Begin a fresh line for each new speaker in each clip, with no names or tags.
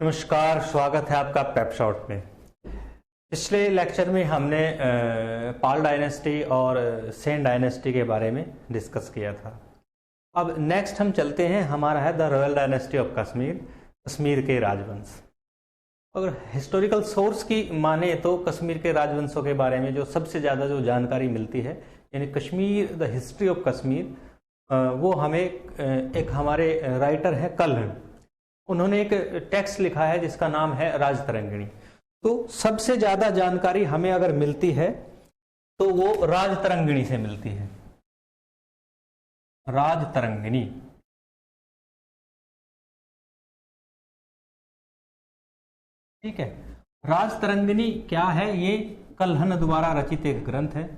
नमस्कार, स्वागत है आपका पेप शॉट में। पिछले लेक्चर में हमने पाल डायनेस्टी और सेन डायनेस्टी के बारे में डिस्कस किया था। अब नेक्स्ट हम चलते हैं, हमारा है the royal dynasty of Kashmir, Kashmir के राजवंश। अगर हिस्टोरिकल सोर्स की माने तो कश्मीर के राजवंशों के बारे में जो सबसे ज़्यादा जो जानकारी मिलती है, यानी Kashmir the history of Kashmir, वो हमें एक हमारे राइटर हैं कल्हण, उन्होंने एक टेक्स्ट लिखा है जिसका नाम है राजतरंगिणी। तो सबसे ज्यादा जानकारी हमें अगर मिलती है तो वो राजतरंगिणी से मिलती है। राजतरंगिणी, ठीक है। राजतरंगिणी क्या है? ये कल्हण द्वारा रचित एक ग्रंथ है।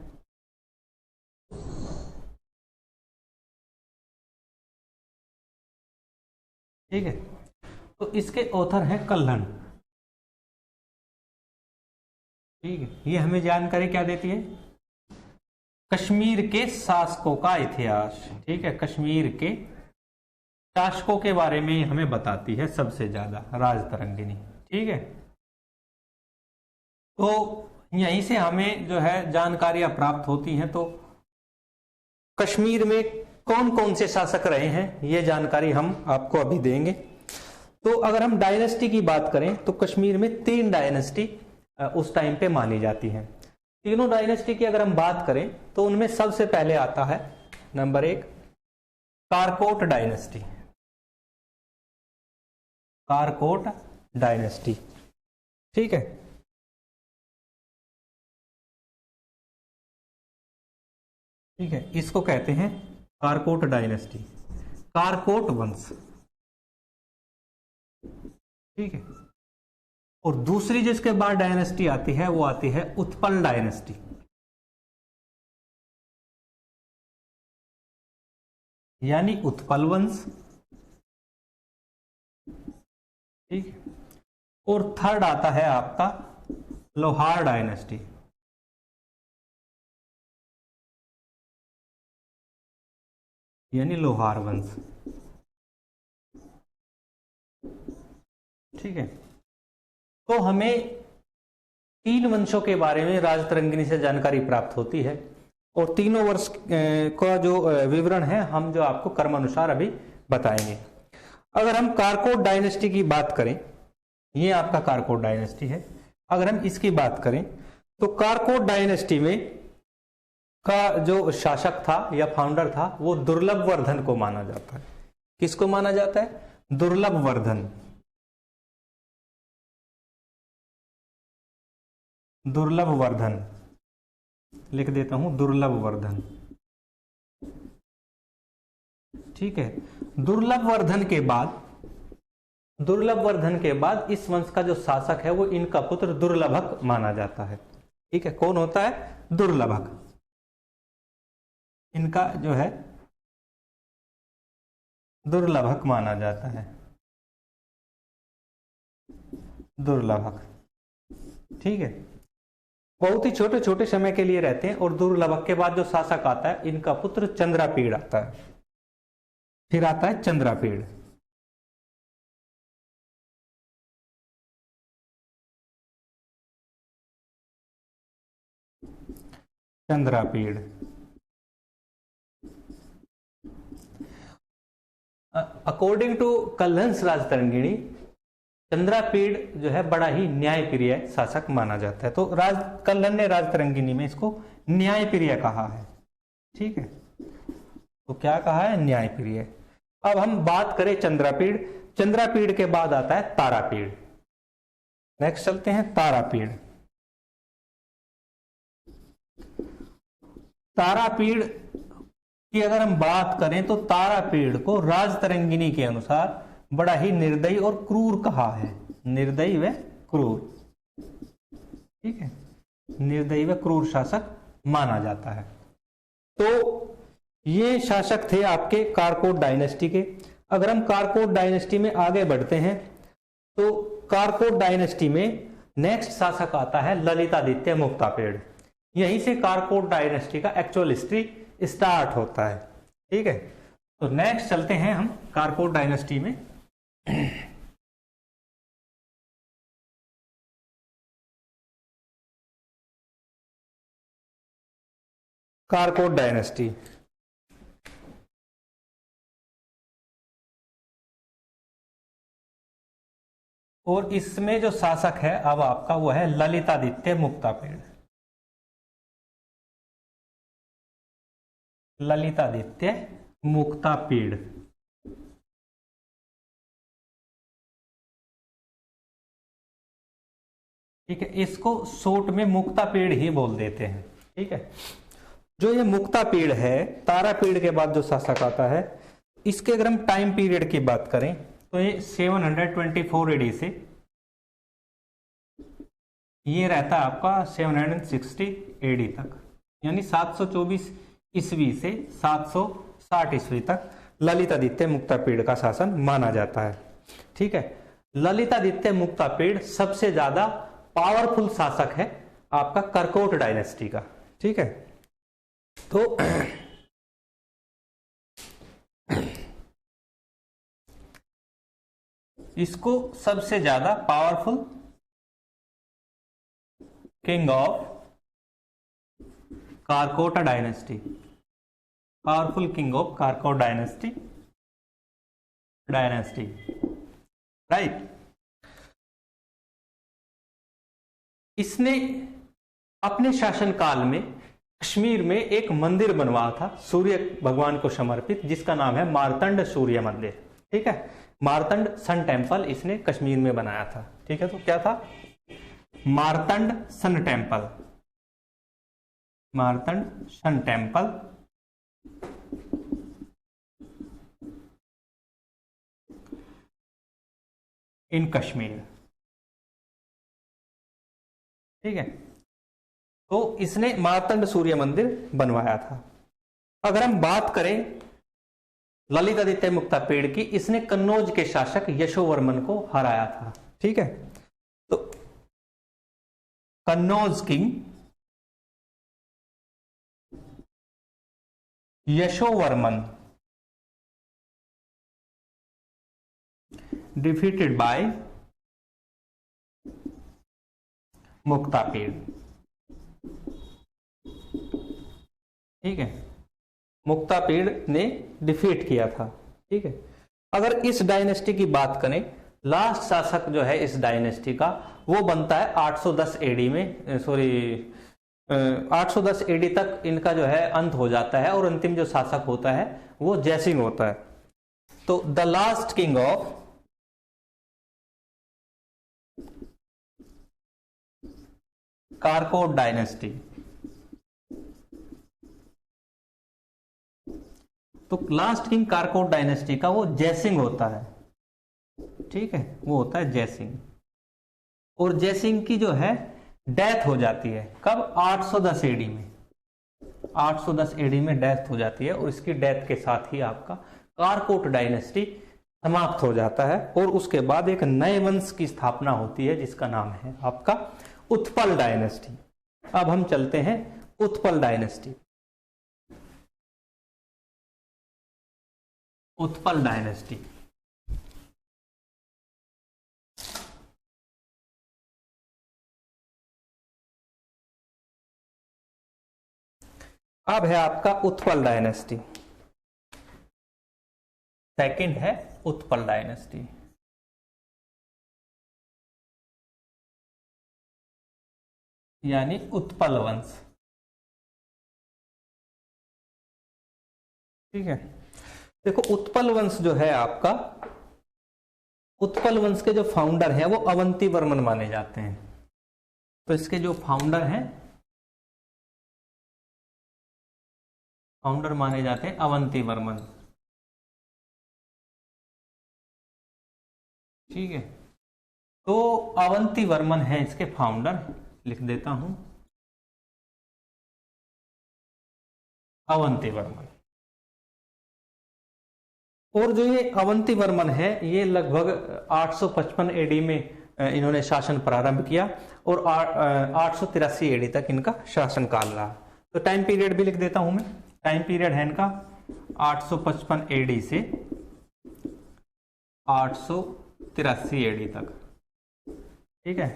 ठीक है, तो इसके ऑथर हैं कल्हण। ठीक है, ये हमें जानकारी क्या देती है? कश्मीर के शासकों का इतिहास। ठीक है, कश्मीर के शासकों के बारे में हमें बताती है सबसे ज्यादा राजतरंगिणी। ठीक है, तो यहीं से हमें जो है जानकारियां प्राप्त होती हैं। तो कश्मीर में कौन कौन से शासक रहे हैं ये जानकारी हम आपको अभी देंगे। तो अगर हम डायनेस्टी की बात करें तो कश्मीर में 3 डायनेस्टी उस टाइम पे मानी जाती हैं। तीनों डायनेस्टी की अगर हम बात करें तो उनमें सबसे पहले आता है number 1 Karkota dynasty. Karkota dynasty, ठीक है। ठीक है, इसको कहते हैं कारकोट डायनेस्टी, कारकोट वंश। ठीक है, और दूसरी जिसके बाद डायनेस्टी आती है वो आती है उत्पल डायनेस्टी। यानी उत्पल वंश। ठीक है, और थर्ड आता है आपका लोहार डायनेस्टी। यानी लोहार वंश। ठीक है, तो हमें 3 वंशों के बारे में राजतरंगिणी से जानकारी प्राप्त होती है, और तीनों वर्ष का जो विवरण है हम जो आपको क्रमानुसार अभी बताएंगे। अगर हम कारकोट डायनेस्टी की बात करें, ये आपका कारकोट डायनेस्टी है। अगर हम इसकी बात करें तो कारकोट डायनेस्टी में का जो शासक था या फाउंडर था वो दुर्लभ वर्धन को माना जाता है। किसको माना जाता है? दुर्लभ वर्धन। दुर्लभ वर्धन लिख देता हूं, दुर्लभ वर्धन। ठीक है, दुर्लभ वर्धन के बाद इस वंश का जो शासक है वो इनका पुत्र दुर्लभक माना जाता है। ठीक है, कौन होता है? दुर्लभक। इनका जो है दुर्लभक माना जाता है, दुर्लभक। ठीक है, बहुत ही छोटे छोटे समय के लिए रहते हैं, और दुर्लभक के बाद जो शासक आता है इनका पुत्र चंद्रापीड़ आता है। फिर आता है चंद्रापीड़। चंद्रापीड़ अकॉर्डिंग टू कल्हण राजतरंगिणी, चंद्रापीड़ जो है बड़ा ही न्यायप्रिय शासक माना जाता है। तो कल्हण ने राजतरंगिणी में इसको न्यायप्रिय कहा है। ठीक है, तो क्या कहा है? न्यायप्रिय। अब हम बात करें चंद्रापीड़, चंद्रापीड़ के बाद आता है तारापीड़। नेक्स्ट चलते हैं तारापीड़। तारापीड़ की अगर हम बात करें तो तारापीड़ को राजतरंगिणी के अनुसार बड़ा ही निर्दयी और क्रूर कहा है। निर्दयी व क्रूर। ठीक है, निर्दयी व क्रूर शासक माना जाता है। तो ये शासक थे आपके कारकोट डायनेस्टी के। अगर हम कारकोट डायनेस्टी में आगे बढ़ते हैं तो कारकोट डायनेस्टी में नेक्स्ट शासक आता है ललितादित्य मुक्तापेड़। यहीं से कारकोट डायनेस्टी का एक्चुअल हिस्ट्री स्टार्ट होता है। ठीक है, तो नेक्स्ट चलते हैं हम कारकोट डायनेस्टी में। कारकोट डायनेस्टी। और इसमें जो शासक है अब आपका वो है ललितादित्य मुक्तापीड़। ललितादित्य मुक्तापीड़। ठीक है, इसको शॉर्ट में मुक्तापीड़ ही बोल देते हैं। ठीक है, जो ये मुक्तापीड़ है, तारापीड़ के बाद जो शासक आता है, इसके अगर हम टाइम पीरियड की बात करें तो ये 724 एडी से ये रहता है आपका 760 एडी तक, यानी 724 ईस्वी से 760 ईस्वी तक ललितादित्य मुक्तापीड़ का शासन माना जाता है। ठीक है, ललितादित्य मुक्तापीड़ सबसे ज्यादा पावरफुल शासक है आपका करकोट डायनेस्टी का। ठीक है, तो इसको सबसे ज्यादा powerful king of Karkota dynasty, powerful king of Karkota dynasty right. इसने अपने शासनकाल में कश्मीर में एक मंदिर बनवाया था सूर्य भगवान को समर्पित, जिसका नाम है मार्तंड सूर्य मंदिर। ठीक है, मार्तंड सन टेम्पल इसने कश्मीर में बनाया था। ठीक है, तो क्या था? Martand sun temple, Martand sun temple in Kashmir. ठीक है, तो इसने मार्तंड सूर्य मंदिर बनवाया था। अगर हम बात करें ललितादित्य मुक्तापीड़ की, इसने कन्नौज के शासक यशोवर्मन को हराया था। ठीक है, तो Kannauj king Yashovarman defeated by Muktapida. ठीक है, मुक्तापीड़ ने डिफीट किया था। ठीक है, अगर इस डायनेस्टी की बात करें, लास्ट शासक जो है इस डायनेस्टी का वो बनता है 810 एडी में, 810 एडी तक इनका जो है अंत हो जाता है, और अंतिम जो शासक होता है वो जयसिंह होता है। तो the last king of Karkota dynasty, तो लास्ट किंग कारकोट डायनेस्टी का वो जयसिंह होता है। ठीक है, वो होता है जयसिंह। और जयसिंह की जो है डेथ हो जाती है कब? 810 एडी में, 810 एडी में डेथ हो जाती है, और इसकी डेथ के साथ ही आपका कारकोट डायनेस्टी समाप्त हो जाता है, और उसके बाद एक नए वंश की स्थापना होती है जिसका नाम है आपका उत्पल डायनेस्टी। अब हम चलते हैं उत्पल डायनेस्टी। उत्पल डायनेस्टी अब है आपका उत्पल डायनेस्टी। सेकंड है उत्पल डायनेस्टी, यानी उत्पल वंश। ठीक है, देखो उत्पल वंश जो है आपका, उत्पल वंश के जो फाउंडर हैं वो अवंती वर्मन माने जाते हैं। तो इसके जो फाउंडर हैं, फाउंडर माने जाते हैं अवंती वर्मन। ठीक है, तो अवंती वर्मन है इसके फाउंडर, लिख देता हूं अवंती वर्मन। और जो ये अवंती वर्मन है ये लगभग 855 एडी में इन्होंने शासन प्रारंभ किया, और 883 एडी तक इनका शासन काल रहा। तो टाइम पीरियड भी लिख देता हूं मैं। टाइम पीरियड है इनका 855 एडी से 883 एडी तक। ठीक है,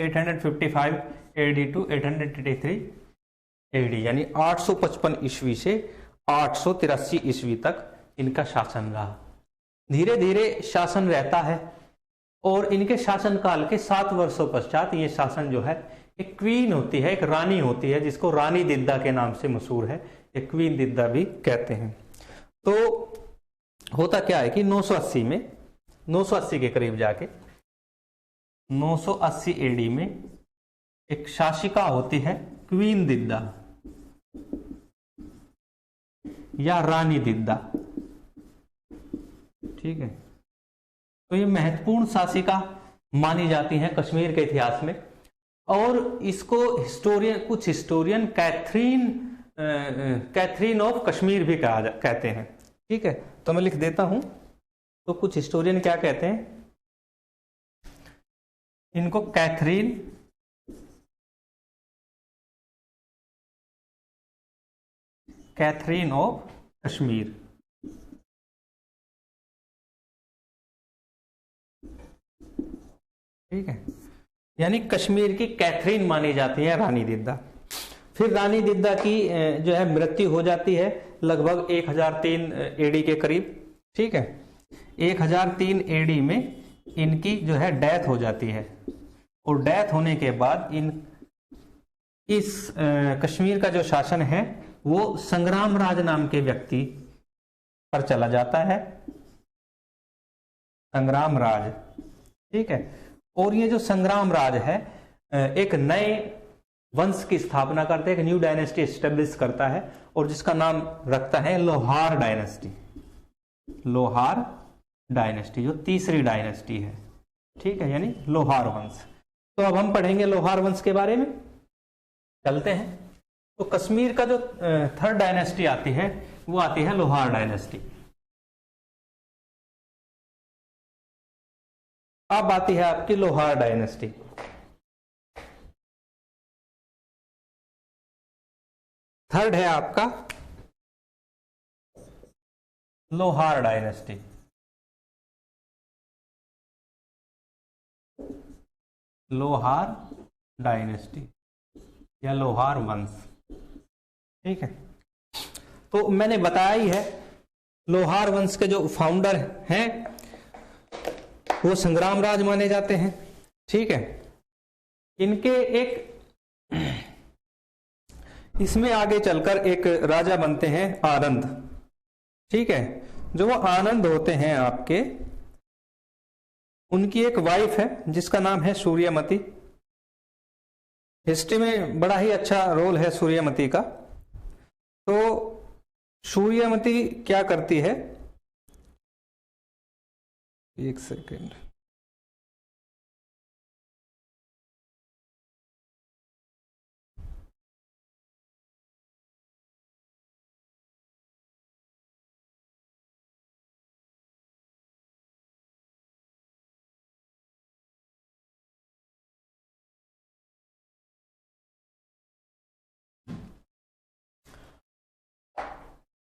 855 एडी टू 883 एडी, यानी 855 ईस्वी से 883 ईस्वी तक इनका शासन रहा। धीरे धीरे शासन रहता है और इनके शासनकाल के 7 वर्षों पश्चात ये शासन जो है, एक क्वीन होती है, एक रानी होती है, जिसको रानी दिद्दा के नाम से मशहूर है, एक क्वीन दिद्दा भी कहते हैं। तो होता क्या है कि 980 के करीब जाके 980 एडी में एक शासिका होती है क्वीन दिद्दा या रानी दिद्दा, ठीक है। तो ये महत्वपूर्ण शासिका मानी जाती है कश्मीर के इतिहास में, और इसको कुछ हिस्टोरियन कैथरीन ऑफ कश्मीर भी कहते हैं, ठीक है। तो मैं लिख देता हूं। तो कुछ हिस्टोरियन क्या कहते हैं, इनको कैथरीन ऑफ कश्मीर, ठीक है, यानी कश्मीर की कैथरीन मानी जाती है रानी दिद्दा। फिर रानी दिद्दा की जो है मृत्यु हो जाती है लगभग 1003 एडी के करीब, ठीक है। 1003 एडी में इनकी जो है डेथ हो जाती है, और डेथ होने के बाद इस कश्मीर का जो शासन है वो संग्राम राज नाम के व्यक्ति पर चला जाता है, संग्राम राज, ठीक है। और ये जो संग्राम राज है एक नए वंश की स्थापना करते हैं, एक न्यू डायनेस्टी एस्टेब्लिश करता है, और जिसका नाम रखता है लोहार डायनेस्टी, लोहार डायनेस्टी जो तीसरी डायनेस्टी है, ठीक है, यानी लोहार वंश। तो अब हम पढ़ेंगे लोहार वंश के बारे में, चलते हैं। तो कश्मीर का जो थर्ड डायनेस्टी आती है वो आती है लोहार डायनेस्टी। अब आती है आपकी लोहार डायनेस्टी। थर्ड है आपका लोहार डायनेस्टी, लोहार डायनेस्टी या लोहार वंश, ठीक है। तो मैंने बताया ही है, लोहार वंश के जो फाउंडर हैं वो संग्राम राज माने जाते हैं, ठीक है। इनके एक इसमें आगे चलकर एक राजा बनते हैं आनंद, ठीक है। जो वो आनंद होते हैं आपके, उनकी एक वाइफ है जिसका नाम है सूर्यमती। हिस्ट्री में बड़ा ही अच्छा रोल है सूर्यमती का। तो सूर्यमती क्या करती है, एक सेकेंड,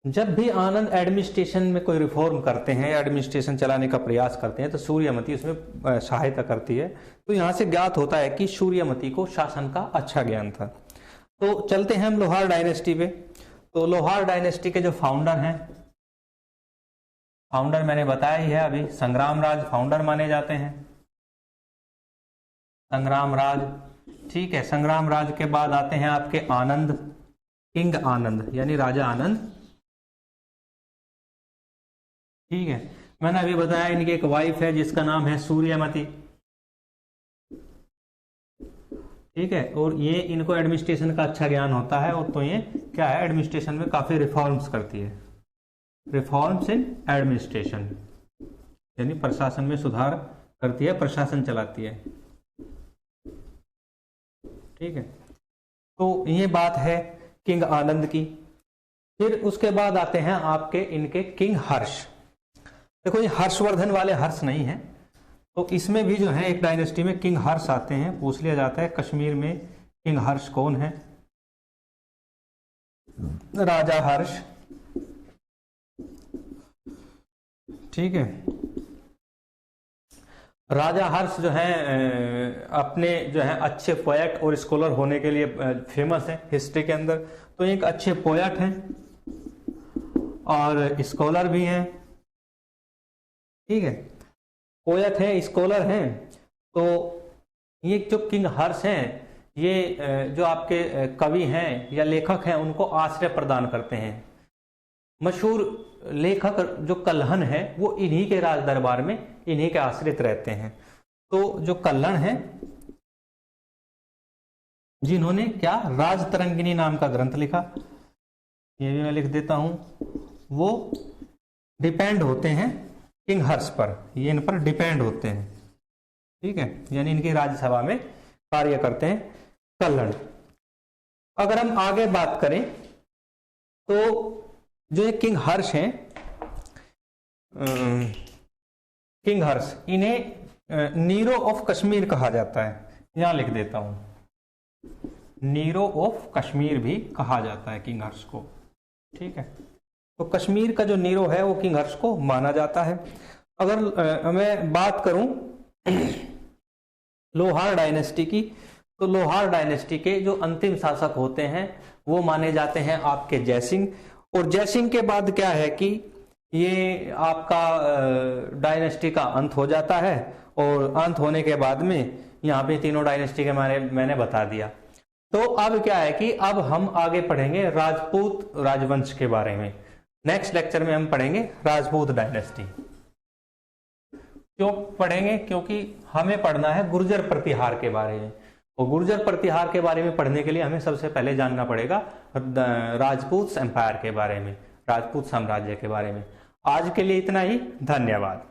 जब भी आनंद एडमिनिस्ट्रेशन में कोई रिफॉर्म करते हैं या एडमिनिस्ट्रेशन चलाने का प्रयास करते हैं तो सूर्यमती उसमें सहायता करती है। तो यहां से ज्ञात होता है कि सूर्यमती को शासन का अच्छा ज्ञान था। तो चलते हैं हम लोहार डायनेस्टी पे। तो लोहार डायनेस्टी के जो फाउंडर हैं, फाउंडर मैंने बताया ही है अभी, संग्राम राज फाउंडर माने जाते हैं, संग्राम राज, ठीक है। संग्राम राज के बाद आते हैं आपके आनंद, किंग आनंद यानी राजा आनंद, ठीक है। मैंने अभी बताया इनकी एक वाइफ है जिसका नाम है सूर्यमती, ठीक है। और ये इनको एडमिनिस्ट्रेशन का अच्छा ज्ञान होता है, और तो ये क्या है, एडमिनिस्ट्रेशन में काफी रिफॉर्म्स करती है, रिफॉर्म्स इन एडमिनिस्ट्रेशन यानी प्रशासन में सुधार करती है, प्रशासन चलाती है, ठीक है। तो ये बात है किंग आनंद की। फिर उसके बाद आते हैं आपके इनके किंग हर्ष। देखो ये हर्षवर्धन वाले हर्ष नहीं है, तो इसमें भी जो है एक डायनेस्टी में किंग हर्ष आते हैं। पूछ लिया जाता है कश्मीर में किंग हर्ष कौन है, राजा हर्ष, ठीक है। राजा हर्ष जो है अपने जो है अच्छे पोएट और स्कॉलर होने के लिए फेमस है हिस्ट्री के अंदर। तो एक अच्छे पोएट हैं और स्कॉलर भी हैं, ठीक है, पोएट है, स्कॉलर हैं। तो ये जो किंग हर्ष हैं, ये जो आपके कवि हैं या लेखक हैं, उनको आश्रय प्रदान करते हैं। मशहूर लेखक जो कल्हण है वो इन्हीं के राज दरबार में इन्हीं के आश्रित रहते हैं। तो जो कल्हण है, जिन्होंने क्या राजतरंगिणी नाम का ग्रंथ लिखा, ये भी मैं लिख देता हूं, वो डिपेंड होते हैं किंग हर्ष पर, ये इन पर डिपेंड होते हैं, ठीक है, यानी इनकी राज्यसभा में कार्य करते हैं कल्हण। अगर हम आगे बात करें तो जो ये किंग हर्ष हैं, किंग हर्ष, इन्हें नीरो ऑफ कश्मीर कहा जाता है, यहां लिख देता हूं, नीरो ऑफ कश्मीर भी कहा जाता है किंग हर्ष को, ठीक है। तो कश्मीर का जो नीरो है वो किंग हर्ष को माना जाता है। अगर मैं बात करूं लोहार डायनेस्टी की, तो लोहार डायनेस्टी के जो अंतिम शासक होते हैं वो माने जाते हैं आपके जयसिंह। और जयसिंह के बाद क्या है कि ये आपका डायनेस्टी का अंत हो जाता है, और अंत होने के बाद में यहाँ पे तीनों डायनेस्टी के मैंने बता दिया। तो अब क्या है कि अब हम आगे पढ़ेंगे राजपूत राजवंश के बारे में। नेक्स्ट लेक्चर में हम पढ़ेंगे राजपूत डायनेस्टी। क्यों पढ़ेंगे? क्योंकि हमें पढ़ना है गुर्जर प्रतिहार के बारे में, और गुर्जर प्रतिहार के बारे में पढ़ने के लिए हमें सबसे पहले जानना पड़ेगा राजपूत एम्पायर के बारे में, राजपूत साम्राज्य के बारे में। आज के लिए इतना ही, धन्यवाद।